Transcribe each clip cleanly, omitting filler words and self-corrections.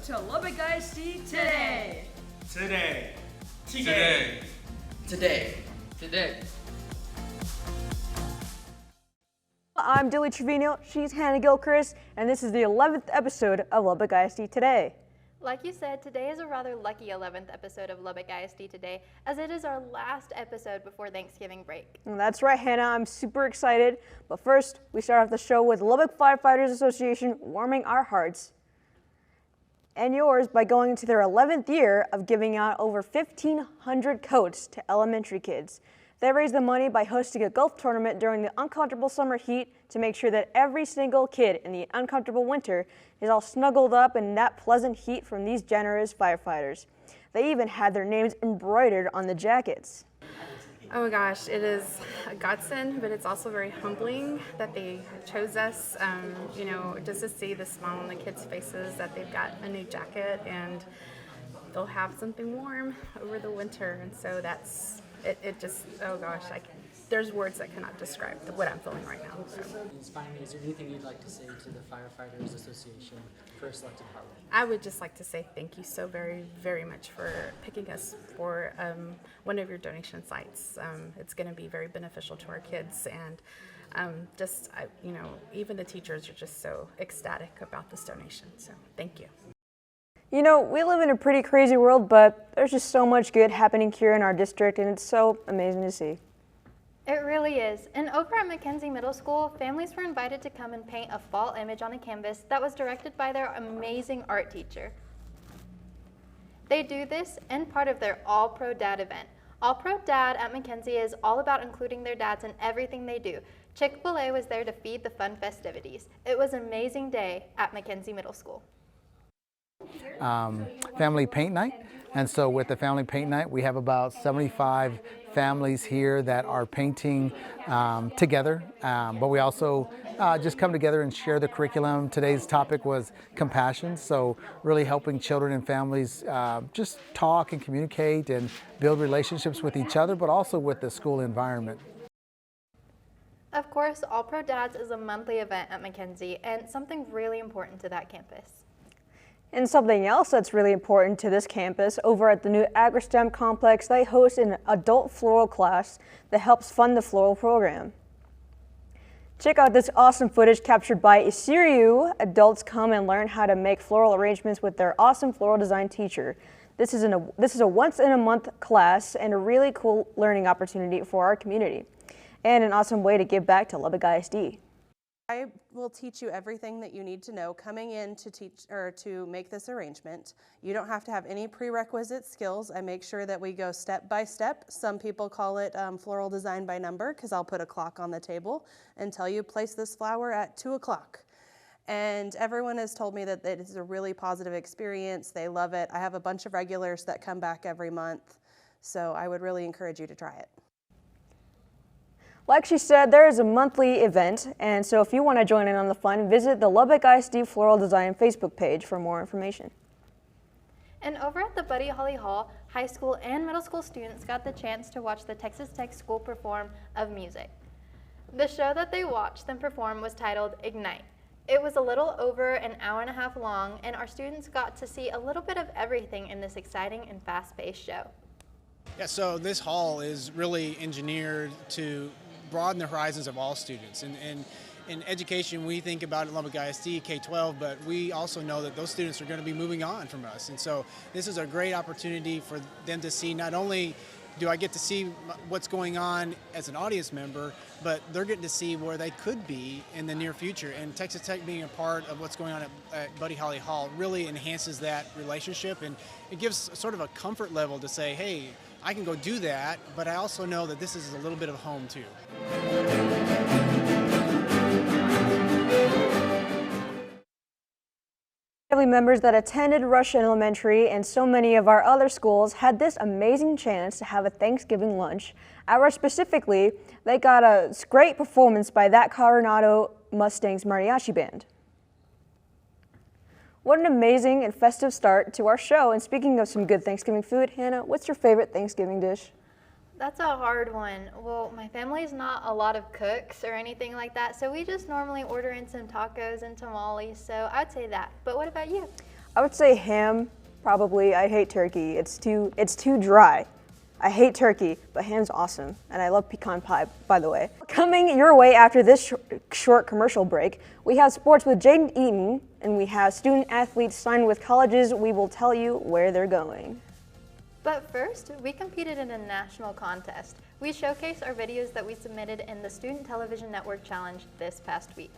to Lubbock ISD Today. Today. Today. Today. Today. I'm Dilly Trevino, she's Hannah Gilchrist, and this is the 11th episode of Lubbock ISD Today. Like you said, today is a rather lucky 11th episode of Lubbock ISD Today, as it is our last episode before Thanksgiving break. And that's right, Hannah, I'm super excited. But first, we start off the show with Lubbock Firefighters Association warming our hearts and yours by going into their 11th year of giving out over 1,500 coats to elementary kids. They raised the money by hosting a golf tournament during the uncomfortable summer heat to make sure that every single kid in the uncomfortable winter is all snuggled up in that pleasant heat from these generous firefighters. They even had their names embroidered on the jackets. Oh my gosh, it is a godsend, but it's also very humbling that they chose us, just to see the smile on the kids' faces that they've got a new jacket and they'll have something warm over the winter. And so that's, it just, oh gosh, there's words that cannot describe what I'm feeling right now. So. Inspiring, is there anything you'd like to say to the Firefighters Association for a selected department? I would just like to say thank you so very, very much for picking us for one of your donation sites. It's going to be very beneficial to our kids, and even the teachers are just so ecstatic about this donation. So thank you. You know, we live in a pretty crazy world, but there's just so much good happening here in our district, and it's so amazing to see. It really is. And over at Mackenzie Middle School, families were invited to come and paint a fall image on a canvas that was directed by their amazing art teacher. They do this in part of their All Pro Dad event. All Pro Dad at Mackenzie is all about including their dads in everything they do. Chick-fil-A was there to feed the fun festivities. It was an amazing day at Mackenzie Middle School. Family paint night, and so with the family paint night we have about 75 families here that are painting together, but we also just come together and share the curriculum. Today's topic was compassion, so really helping children and families just talk and communicate and build relationships with each other, but also with the school environment. Of course, All Pro Dads is a monthly event at Mackenzie and something really important to that campus. And something else that's really important to this campus, over at the new AgriSTEM complex, they host an adult floral class that helps fund the floral program. Check out this awesome footage captured by Isiriu. Adults come and learn how to make floral arrangements with their awesome floral design teacher. This is a once-in-a-month class and a really cool learning opportunity for our community, and an awesome way to give back to Lubbock ISD. I will teach you everything that you need to know coming in to teach or to make this arrangement. You don't have to have any prerequisite skills. I make sure that we go step by step. Some people call it floral design by number, because I'll put a clock on the table and tell you place this flower at 2 o'clock. And everyone has told me that it is a really positive experience. They love it. I have a bunch of regulars that come back every month, so I would really encourage you to try it. Like she said, there is a monthly event, and so if you want to join in on the fun, visit the Lubbock ISD Floral Design Facebook page for more information. And over at the Buddy Holly Hall, high school and middle school students got the chance to watch the Texas Tech School perform of music. The show that they watched them perform was titled Ignite. It was a little over an hour and a half long, and our students got to see a little bit of everything in this exciting and fast-paced show. Yeah, so this hall is really engineered to broaden the horizons of all students. And in education, we think about it in Lubbock ISD, K-12, but we also know that those students are going to be moving on from us. And so this is a great opportunity for them to see, not only do I get to see what's going on as an audience member, but they're getting to see where they could be in the near future. And Texas Tech being a part of what's going on at Buddy Holly Hall really enhances that relationship, and it gives sort of a comfort level to say, hey, I can go do that, but I also know that this is a little bit of home too. Family members that attended Rush Elementary and so many of our other schools had this amazing chance to have a Thanksgiving lunch. At Rush specifically, they got a great performance by that Coronado Mustangs Mariachi Band. What an amazing and festive start to our show. And speaking of some good Thanksgiving food, Hannah, what's your favorite Thanksgiving dish? That's a hard one. Well, my family's not a lot of cooks or anything like that, so we just normally order in some tacos and tamales, so I'd say that. But what about you? I would say ham, probably. I hate turkey. It's too dry. I hate turkey, but ham's awesome. And I love pecan pie, by the way. Coming your way after this short commercial break, we have sports with Jaden Eaton, and we have student athletes signed with colleges. We will tell you where they're going. But first, we competed in a national contest. We showcased our videos that we submitted in the Student Television Network Challenge this past week.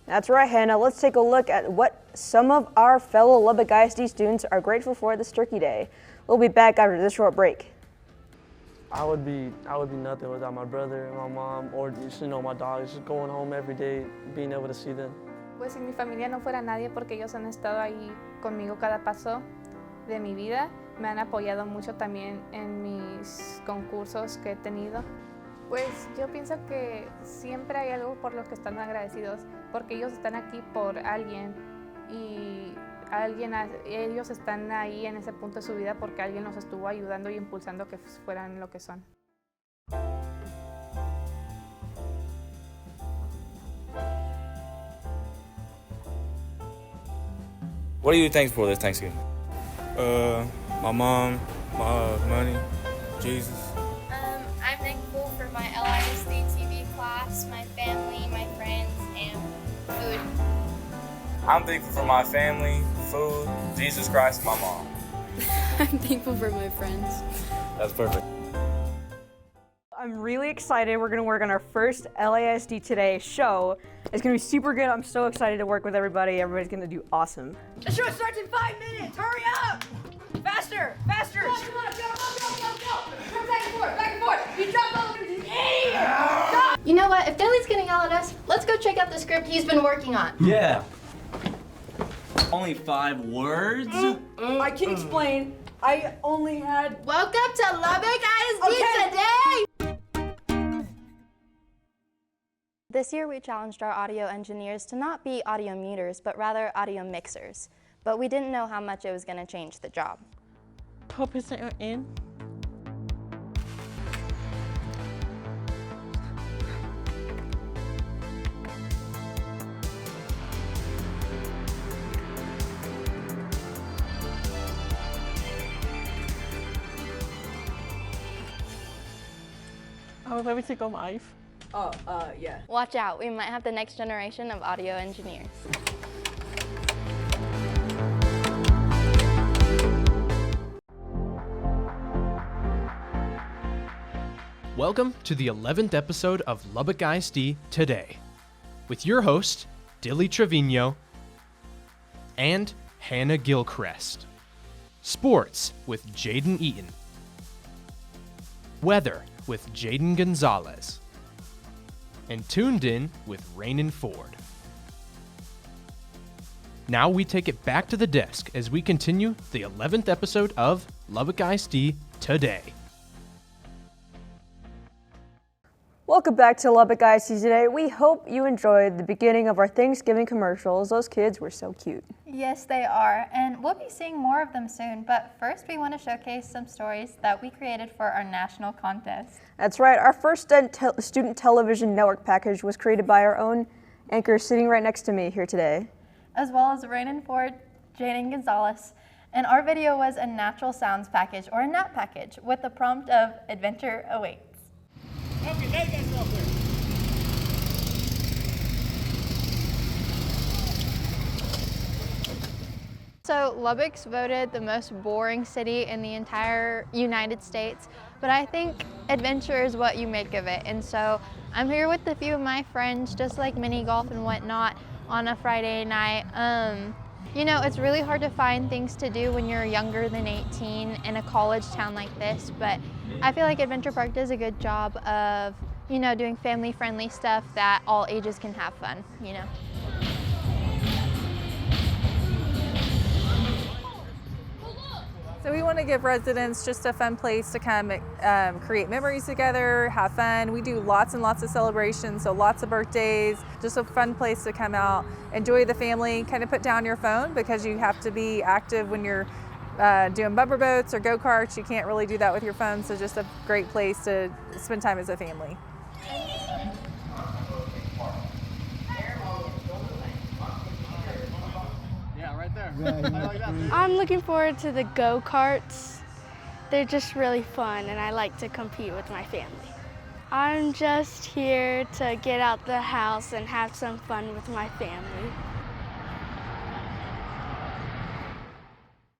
That's right, Hannah. Let's take a look at what some of our fellow Lubbock ISD students are grateful for this Turkey Day. We'll be back after this short break. I would be nothing without my brother and my mom, or my dogs, just going home every day, being able to see them. Pues si mi familia no fuera nadie, porque ellos han estado ahí conmigo cada paso de mi vida, me han apoyado mucho también en mis concursos que he tenido. Pues yo pienso que siempre hay algo por lo que están agradecidos, porque ellos están aquí por alguien y ellos están ahí en ese punto de su vida porque alguien los estuvo ayudando y impulsando que fueran lo que son. What are you thankful for this Thanksgiving? My mom, my money, Jesus. I'm thankful for my LISD TV class, my family, my friends, and food. I'm thankful for my family, food, Jesus Christ, and my mom. I'm thankful for my friends. That's perfect. I'm really excited. We're going to work on our first LASD Today show. It's going to be super good. I'm so excited to work with everybody. Everybody's going to do awesome. The show starts in 5 minutes. Hurry up! Faster! Faster! Come on, go! Come back and forth! You jump over the idiot! You know what? If Dilly's gonna yell at us, let's go check out the script he's been working on. Yeah. Only 5 words? I can explain. I only had... Welcome to Lubbock ISD Today! This year we challenged our audio engineers to not be audio muters, but rather audio mixers. But we didn't know how much it was going to change the job. 12% in. I was able to go live. Oh, yeah. Watch out, we might have the next generation of audio engineers. Welcome to the 11th episode of Lubbock ISD Today, with your host, Dilly Trevino and Hannah Gilchrist. Sports with Jaden Eaton. Weather with Jaden Gonzalez. And Tuned In with Rainan Ford. Now we take it back to the desk as we continue the 11th episode of Lubbock ISD Today. Welcome back to Lubbock ISD Today. We hope you enjoyed the beginning of our Thanksgiving commercials. Those kids were so cute. Yes, they are, and we'll be seeing more of them soon, but first we want to showcase some stories that we created for our national contest. That's right. Our first student television network package was created by our own anchor sitting right next to me here today, as well as Rainan Ford, Jaden Gonzalez, and our video was a natural sounds package, or a NAP package, with the prompt of Adventure Awaits. Okay, now you guys are up there. So Lubbock's voted the most boring city in the entire United States, but I think adventure is what you make of it. And so I'm here with a few of my friends, just like mini golf and whatnot, on a Friday night. You know, it's really hard to find things to do when you're younger than 18 in a college town like this, but I feel like Adventure Park does a good job of, you know, doing family-friendly stuff that all ages can have fun, you know. So we want to give residents just a fun place to come create memories together, have fun. We do lots and lots of celebrations, so lots of birthdays, just a fun place to come out, enjoy the family, kind of put down your phone because you have to be active when you're doing bumper boats or go-karts. You can't really do that with your phone, so just a great place to spend time as a family. Yeah, right there. I'm looking forward to the go-karts. They're just really fun and I like to compete with my family. I'm just here to get out the house and have some fun with my family.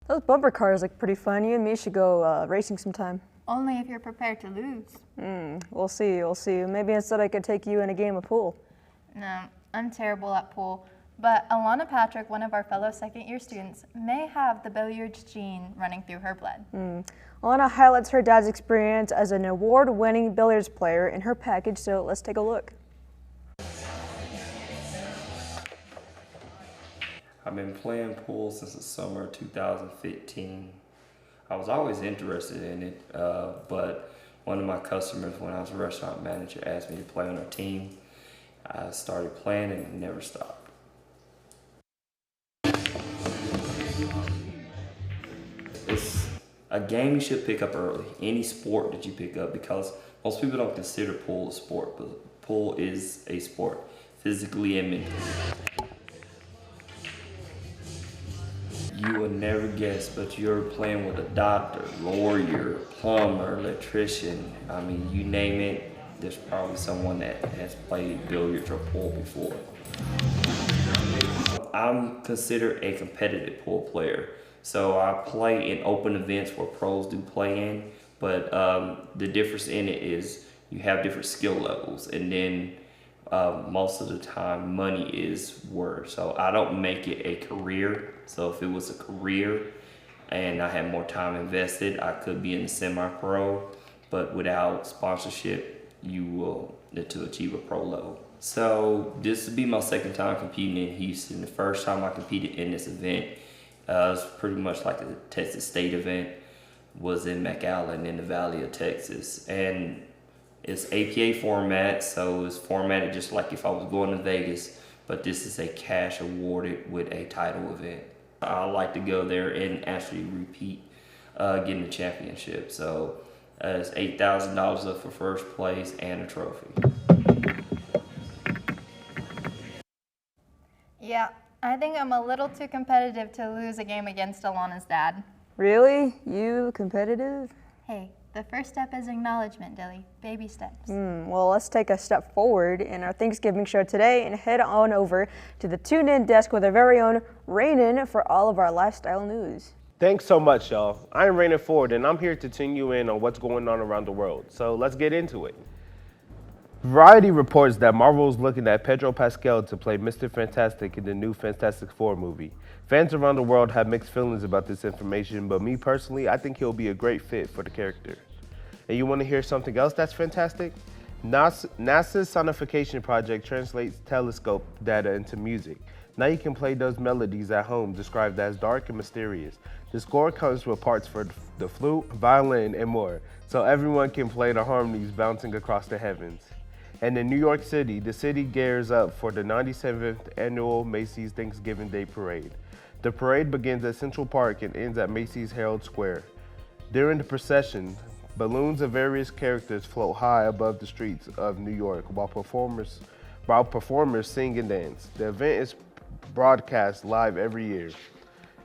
Those bumper cars look pretty fun. You and me should go racing sometime. Only if you're prepared to lose. We'll see, we'll see. Maybe instead I could take you in a game of pool. No, I'm terrible at pool. But Alana Patrick, one of our fellow second-year students, may have the billiards gene running through her blood. Alana highlights her dad's experience as an award-winning billiards player in her package, so let's take a look. I've been playing pool since the summer of 2015. I was always interested in it, but one of my customers, when I was a restaurant manager, asked me to play on her team. I started playing and never stopped. It's a game you should pick up early, any sport that you pick up, because most people don't consider pool a sport, but pool is a sport, physically and mentally. You would never guess, but you're playing with a doctor, lawyer, plumber, electrician. I mean, you name it, there's probably someone that has played billiards or pool before. I'm considered a competitive pool player. So I play in open events where pros do play in, but the difference in it is you have different skill levels, and then most of the time money is worth. So I don't make it a career. So if it was a career and I had more time invested, I could be in the semi-pro, but without sponsorship, you will to achieve a pro level. So this would be my second time competing in Houston. The first time I competed in this event, it was pretty much like a Texas State event, was in McAllen in the Valley of Texas. And it's APA format, so it's formatted just like if I was going to Vegas, but this is a cash awarded with a title event. I like to go there and actually repeat getting the championship. So it's $8,000 up for first place and a trophy. Yeah, I think I'm a little too competitive to lose a game against Alana's dad. Really? You competitive? Hey, the first step is acknowledgement, Dilly. Baby steps. Well, let's take a step forward in our Thanksgiving show today and head on over to the Tune In desk with our very own Rainin for all of our lifestyle news. Thanks so much, y'all. I'm Rainin Ford, and I'm here to tune you in on what's going on around the world. So let's get into it. Variety reports that Marvel is looking at Pedro Pascal to play Mr. Fantastic in the new Fantastic Four movie. Fans around the world have mixed feelings about this information, but me personally, I think he'll be a great fit for the character. And you want to hear something else that's fantastic? NASA's sonification project translates telescope data into music. Now you can play those melodies at home, described as dark and mysterious. The score comes with parts for the flute, violin, and more, so everyone can play the harmonies bouncing across the heavens. And in New York City, the city gears up for the 97th annual Macy's Thanksgiving Day Parade. The parade begins at Central Park and ends at Macy's Herald Square. During the procession, balloons of various characters float high above the streets of New York while performers sing and dance. The event is broadcast live every year.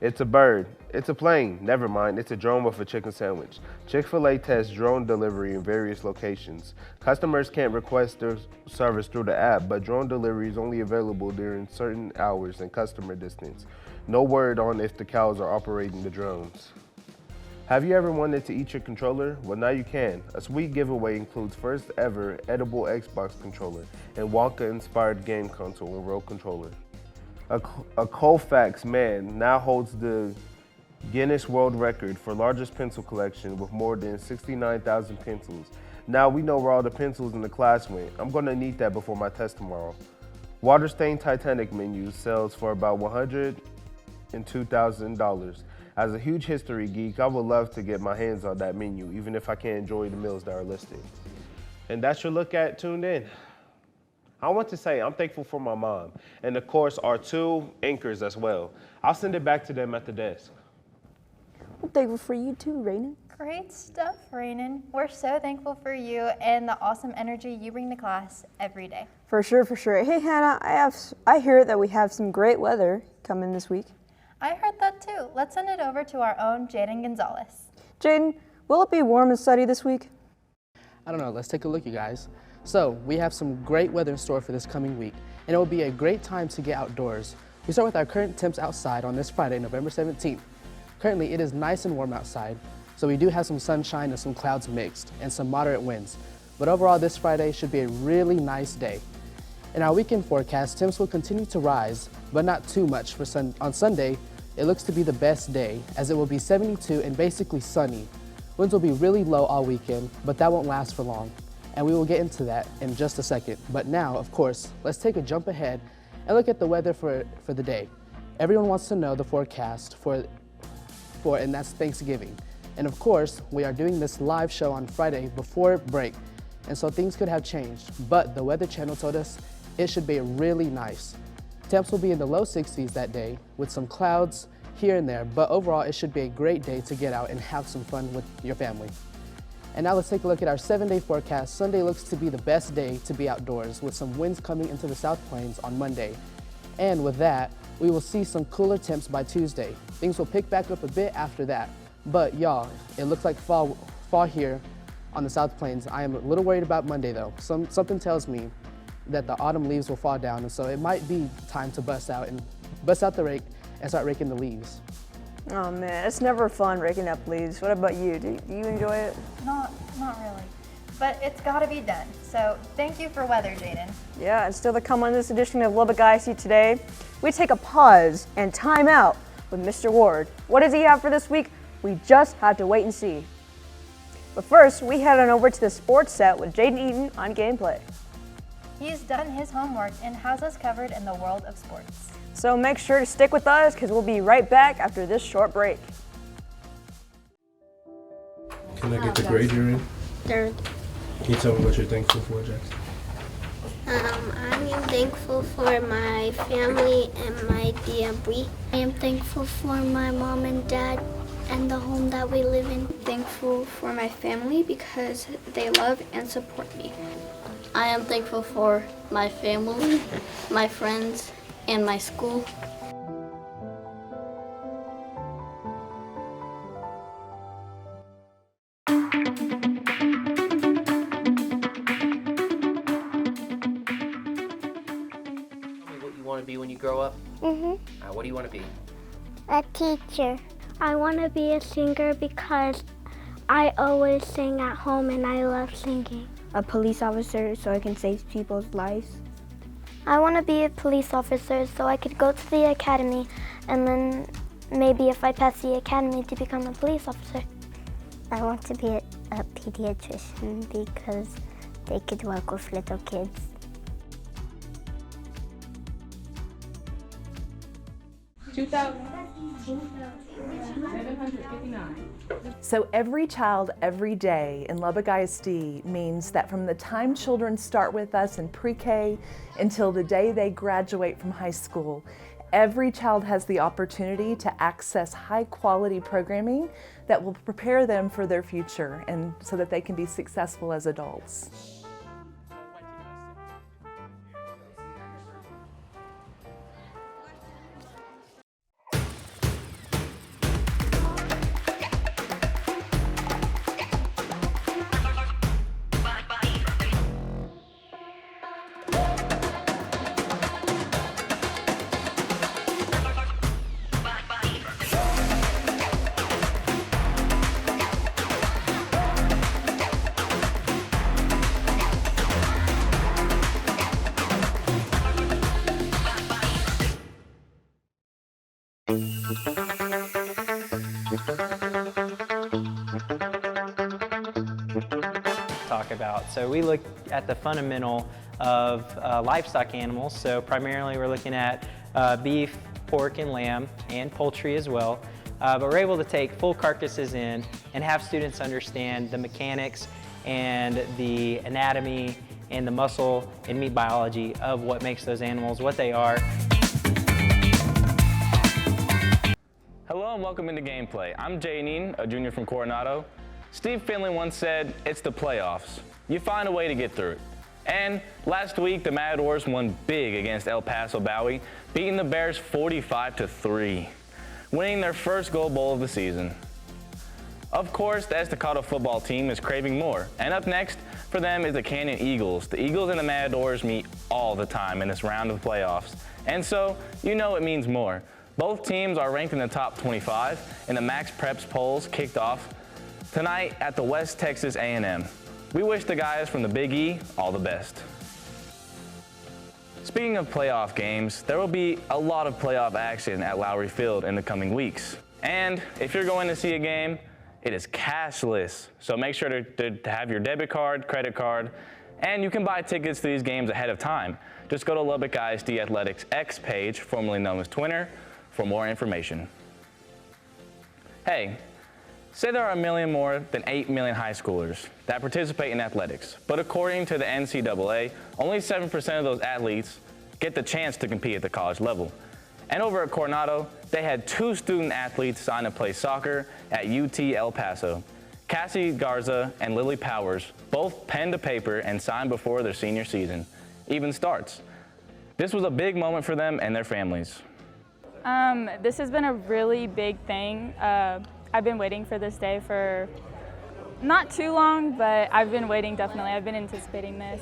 It's a bird. It's a plane. Never mind, it's a drone with a chicken sandwich. Chick-fil-A tests drone delivery in various locations. Customers can't request their service through the app, but drone delivery is only available during certain hours and customer distance. No word on if the cows are operating the drones. Have you ever wanted to eat your controller? Well, now you can. A sweet giveaway includes first ever edible Xbox controller and Wonka-inspired game console and Rogue controller. A Colfax man now holds the Guinness World Record for largest pencil collection with more than 69,000 pencils. Now we know where all the pencils in the class went. I'm gonna need that before my test tomorrow. Water-stained Titanic menu sells for about $102,000. As a huge history geek, I would love to get my hands on that menu, even if I can't enjoy the meals that are listed. And that's your look at Tuned In. I want to say I'm thankful for my mom, and of course our two anchors as well. I'll send it back to them at the desk. I'm thankful for you too, Rainin. Great stuff, Rainin. We're so thankful for you and the awesome energy you bring to class every day. For sure, for sure. Hey, Hannah, I hear that we have some great weather coming this week. I heard that too. Let's send it over to our own Jaden Gonzalez. Jaden, will it be warm and sunny this week? I don't know, let's take a look, you guys. So we have some great weather in store for this coming week, and it will be a great time to get outdoors. We start with our current temps outside on this Friday, November 17th. Currently, it is nice and warm outside, so we do have some sunshine and some clouds mixed, and some moderate winds. But overall, this Friday should be a really nice day. In our weekend forecast, temps will continue to rise, but not too much. On Sunday, it looks to be the best day, as it will be 72 and basically sunny. Winds will be really low all weekend, but that won't last for long. And we will get into that in just a second. But now, of course, let's take a jump ahead and look at the weather for the day. Everyone wants to know the forecast and that's Thanksgiving. And of course, we are doing this live show on Friday before break, and so things could have changed. But the Weather Channel told us it should be really nice. Temps will be in the low 60s that day with some clouds here and there, but overall it should be a great day to get out and have some fun with your family. And now let's take a look at our 7-day forecast. Sunday looks to be the best day to be outdoors with some winds coming into the South Plains on Monday. And with that, we will see some cooler temps by Tuesday. Things will pick back up a bit after that. But y'all, it looks like fall here on the South Plains. I am a little worried about Monday though. Something tells me that the autumn leaves will fall down, and so it might be time to bust out the rake and start raking the leaves. Oh man, it's never fun raking up leaves. What about you? Do you enjoy it? Not really. But it's gotta be done. So thank you for weather, Jaden. Yeah, and still to come on this edition of Lubbock ISD Today, we take a pause and time out with Mr. Ward. What does he have for this week? We just have to wait and see. But first, we head on over to the sports set with Jaden Eaton on Gameplay. He's done his homework and has us covered in the world of sports. So make sure to stick with us because we'll be right back after this short break. Can I get the grade you're in? Third. Can you tell me what you're thankful for, Jackson? I'm thankful for my family and my DMB. I am thankful for my mom and dad and the home that we live in. Thankful for my family because they love and support me. I am thankful for my family, my friends, and my school. What you want to be when you grow up? What do you want to be? A teacher. I want to be a singer because I always sing at home and I love singing. A police officer so I can save people's lives. I want to be a police officer so I could go to the academy and then maybe if I pass the academy to become a police officer. I want to be a pediatrician because they could work with little kids. So every child, every day in Lubbock ISD means that from the time children start with us in pre-K until the day they graduate from high school, every child has the opportunity to access high-quality programming that will prepare them for their future and so that they can be successful as adults. Talk about. So we look at the fundamental of livestock animals. So primarily we're looking at beef, pork, and lamb, and poultry as well. But we're able to take full carcasses in and have students understand the mechanics and the anatomy and the muscle and meat biology of what makes those animals what they are. Hello and welcome into Gameplay. I'm Jay Neen, a junior from Coronado. Steve Finley once said, it's the playoffs. You find a way to get through it. And last week, the Matadors won big against El Paso Bowie, beating the Bears 45-3. winning their first Gold Bowl of the season. Of course, the Estacado football team is craving more, and up next for them is the Canyon Eagles. The Eagles and the Matadors meet all the time in this round of playoffs, and so you know it means more. Both teams are ranked in the top 25, and the Max Preps polls kicked off tonight at the West Texas A&M. We wish the guys from the Big E all the best. Speaking of playoff games, there will be a lot of playoff action at Lowry Field in the coming weeks. And if you're going to see a game, it is cashless, so make sure to have your debit card, credit card, and you can buy tickets to these games ahead of time. Just go to Lubbock ISD Athletics X page, formerly known as Twitter, for more information. Hey, say there are 1 million more than 8 million high schoolers that participate in athletics, but according to the NCAA, only 7% of those athletes get the chance to compete at the college level. And over at Coronado, they had 2 student athletes sign to play soccer at UT El Paso. Cassie Garza and Lily Powers both penned to paper and signed before their senior season even starts. This was a big moment for them and their families. This has been a really big thing. I've been waiting for this day for not too long, but I've been waiting definitely. I've been anticipating this.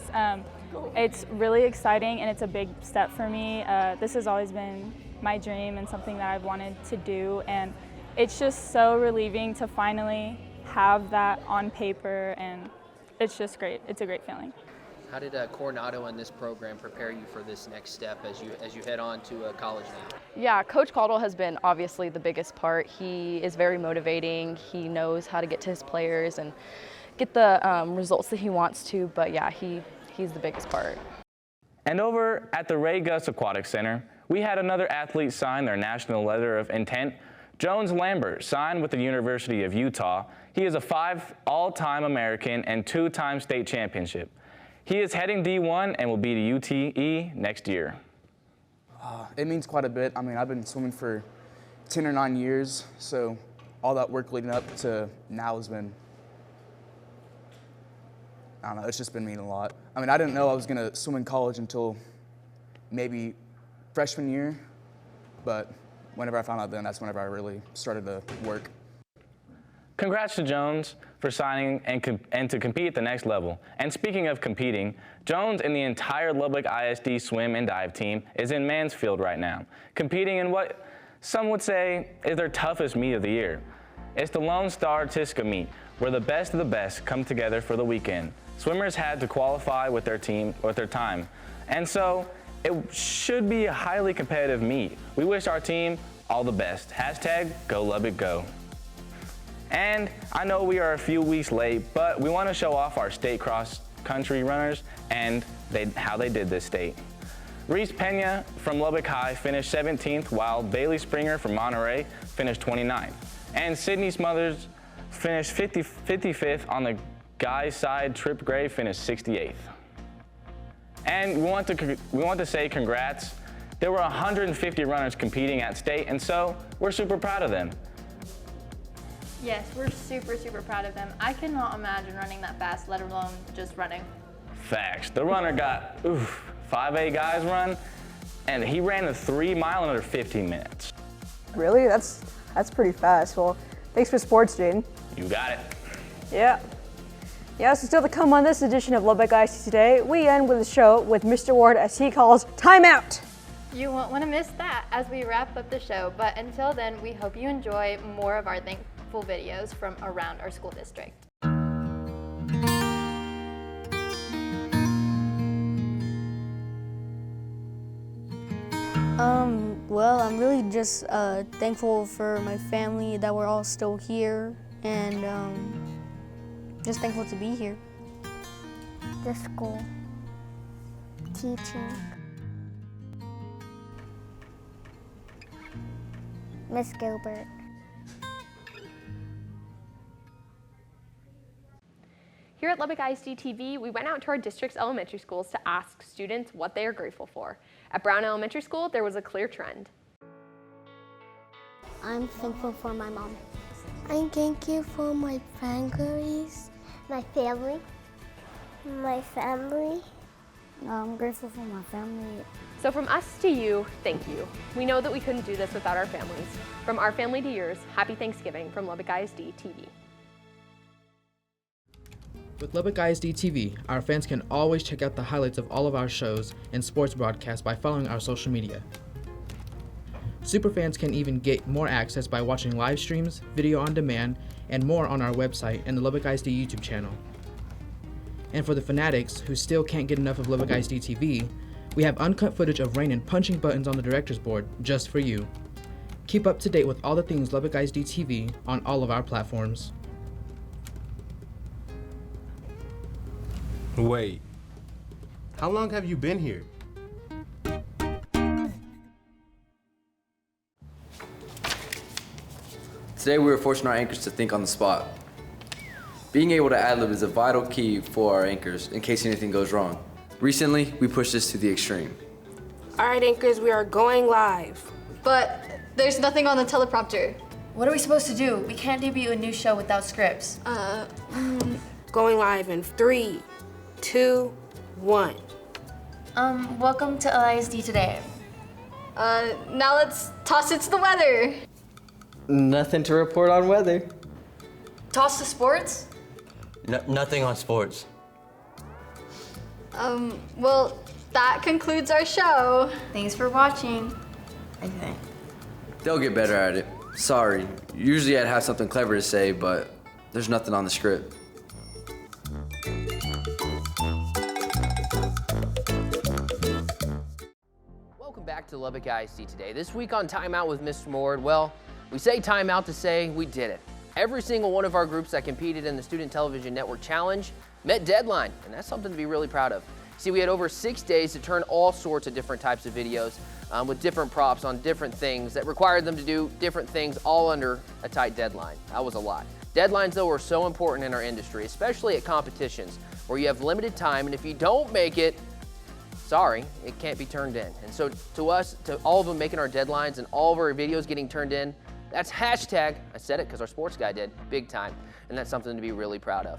It's really exciting and it's a big step for me. This has always been my dream and something that I've wanted to do, and it's just so relieving to finally have that on paper, and it's just great. It's a great feeling. How did Coronado and this program prepare you for this next step as you head on to college now? Yeah, Coach Caldwell has been obviously the biggest part. He is very motivating. He knows how to get to his players and get the results that he wants to, but yeah, he's the biggest part. And over at the Ray Gus Aquatic Center, we had another athlete sign their national letter of intent. Jones Lambert signed with the University of Utah. He is a 5 all-time American and 2-time state championship. He is heading D1 and will be to UTE next year. It means quite a bit. I mean, I've been swimming for 10 or 9 years, so all that work leading up to now has been, I don't know, it's just been meaning a lot. I mean, I didn't know I was going to swim in college until maybe freshman year, but whenever I found out then, that's whenever I really started to work. Congrats to Jones for signing and to compete at the next level. And speaking of competing, Jones and the entire Lubbock ISD swim and dive team is in Mansfield right now, competing in what some would say is their toughest meet of the year. It's the Lone Star Tisca meet, where the best of the best come together for the weekend. Swimmers had to qualify with their time, and so it should be a highly competitive meet. We wish our team all the best. Hashtag Go Lubbock Go. And I know we are a few weeks late, but we want to show off our state cross-country runners and how they did this state. Reese Pena from Lubbock High finished 17th, while Bailey Springer from Monterey finished 29th. And Sydney Smothers finished 55th on the guys' side. Trip Gray finished 68th. And we want to say congrats. There were 150 runners competing at state, and so we're super proud of them. Yes, we're super, super proud of them. I cannot imagine running that fast, let alone just running. Facts. The runner got 5A guys run, and he ran a 3 mile in under 15 minutes. Really? That's pretty fast. Well, thanks for sports, Jaden. You got it. Yeah. Yeah, so still to come on this edition of Lubbock ISD Today, we end with a show with Mr. Ward as he calls timeout. You won't want to miss that as we wrap up the show, but until then, we hope you enjoy more of our thankful videos from around our school district. Well, I'm really just thankful for my family that we're all still here, and just thankful to be here. The school, teaching, Miss Gilbert. Here at Lubbock ISD TV, we went out to our district's elementary schools to ask students what they are grateful for. At Brown Elementary School, there was a clear trend. I'm thankful for my mom. I'm thankful for my families. My family. My family. I'm grateful for my family. So from us to you, thank you. We know that we couldn't do this without our families. From our family to yours, happy Thanksgiving from Lubbock ISD TV. With Lubbock ISD TV, our fans can always check out the highlights of all of our shows and sports broadcasts by following our social media. Superfans can even get more access by watching live streams, video on demand, and more on our website and the Lubbock ISD YouTube channel. And for the fanatics who still can't get enough of Lubbock ISD TV, we have uncut footage of Rainin punching buttons on the director's board just for you. Keep up to date with all the things Lubbock ISD TV on all of our platforms. Wait, how long have you been here? Today we were forcing our anchors to think on the spot. Being able to ad-lib is a vital key for our anchors in case anything goes wrong. Recently, we pushed this to the extreme. All right, anchors, we are going live. But there's nothing on the teleprompter. What are we supposed to do? We can't debut a new show without scripts. Going live in 3, 2, 1. Welcome to ISD Today. Now let's toss it to the weather. Nothing to report on weather. Toss to sports? Nothing on sports. Well, that concludes our show. Thanks for watching, I think. They'll get better at it. Sorry, usually I'd have something clever to say, but there's nothing on the script. Welcome back to Lubbock ISD Today. This week on Time Out with Mr. Ward, well, we say time out to say we did it. Every single one of our groups that competed in the Student Television Network Challenge met deadline, and that's something to be really proud of. See, we had over 6 days to turn all sorts of different types of videos with different props on different things that required them to do different things all under a tight deadline. That was a lot. Deadlines, though, are so important in our industry, especially at competitions where you have limited time, and if you don't make it, sorry, it can't be turned in. And so to us, to all of them making our deadlines and all of our videos getting turned in, that's hashtag, I said it because our sports guy did, big time, and that's something to be really proud of.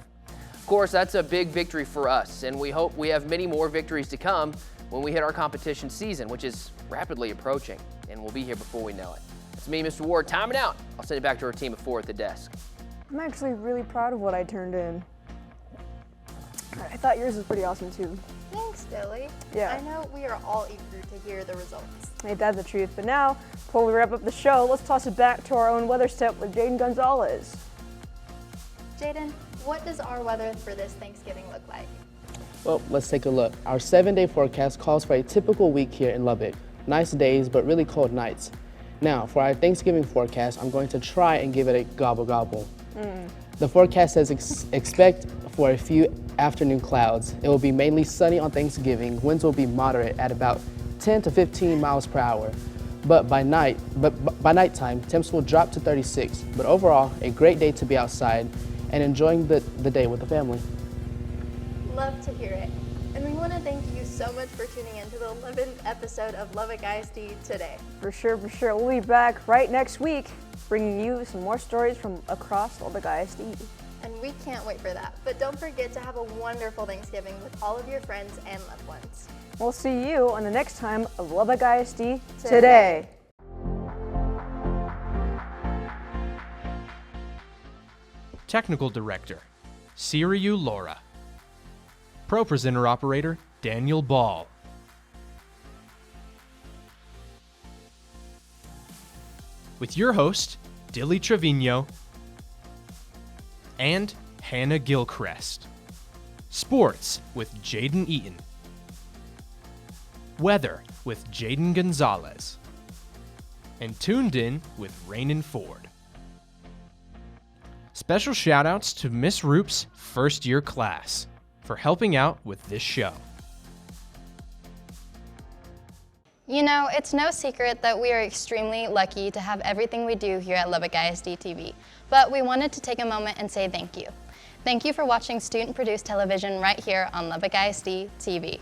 Of course, that's a big victory for us, and we hope we have many more victories to come when we hit our competition season, which is rapidly approaching, and we'll be here before we know it. It's me, Mr. Ward, timing out. I'll send it back to our team of 4 at the desk. I'm actually really proud of what I turned in. I thought yours was pretty awesome too. Thanks, Dilly. Yeah. I know we are all eager to hear the results. Ain't that the truth? But now, before we wrap up the show, let's toss it back to our own weather step with Jaden Gonzalez. Jaden, what does our weather for this Thanksgiving look like? Well, let's take a look. Our 7-day forecast calls for a typical week here in Lubbock. Nice days, but really cold nights. Now, for our Thanksgiving forecast, I'm going to try and give it a gobble gobble. The forecast says expect for a few afternoon clouds. It will be mainly sunny on Thanksgiving. Winds will be moderate at about 10 to 15 miles per hour. But by nighttime, temps will drop to 36. But overall, a great day to be outside and enjoying the day with the family. Love to hear it. And we want to thank you so much for tuning in to the 11th episode of Lubbock ISD Today. For sure. We'll be back right next week, bringing you some more stories from across Lubbock ISD. And we can't wait for that. But don't forget to have a wonderful Thanksgiving with all of your friends and loved ones. We'll see you on the next time of Lubbock ISD Today. Technical Director, Siriu Laura. Pro Presenter Operator, Daniel Ball. With your host, Dilly Trevino and Hannah Gilchrist. Sports with Jaden Eaton. Weather with Jaden Gonzalez. And Tuned In with Rainin Ford. Special shoutouts to Miss Roop's first year class for helping out with this show. You know, it's no secret that we are extremely lucky to have everything we do here at Lubbock ISD TV, but we wanted to take a moment and say thank you. Thank you for watching student-produced television right here on Lubbock ISD TV.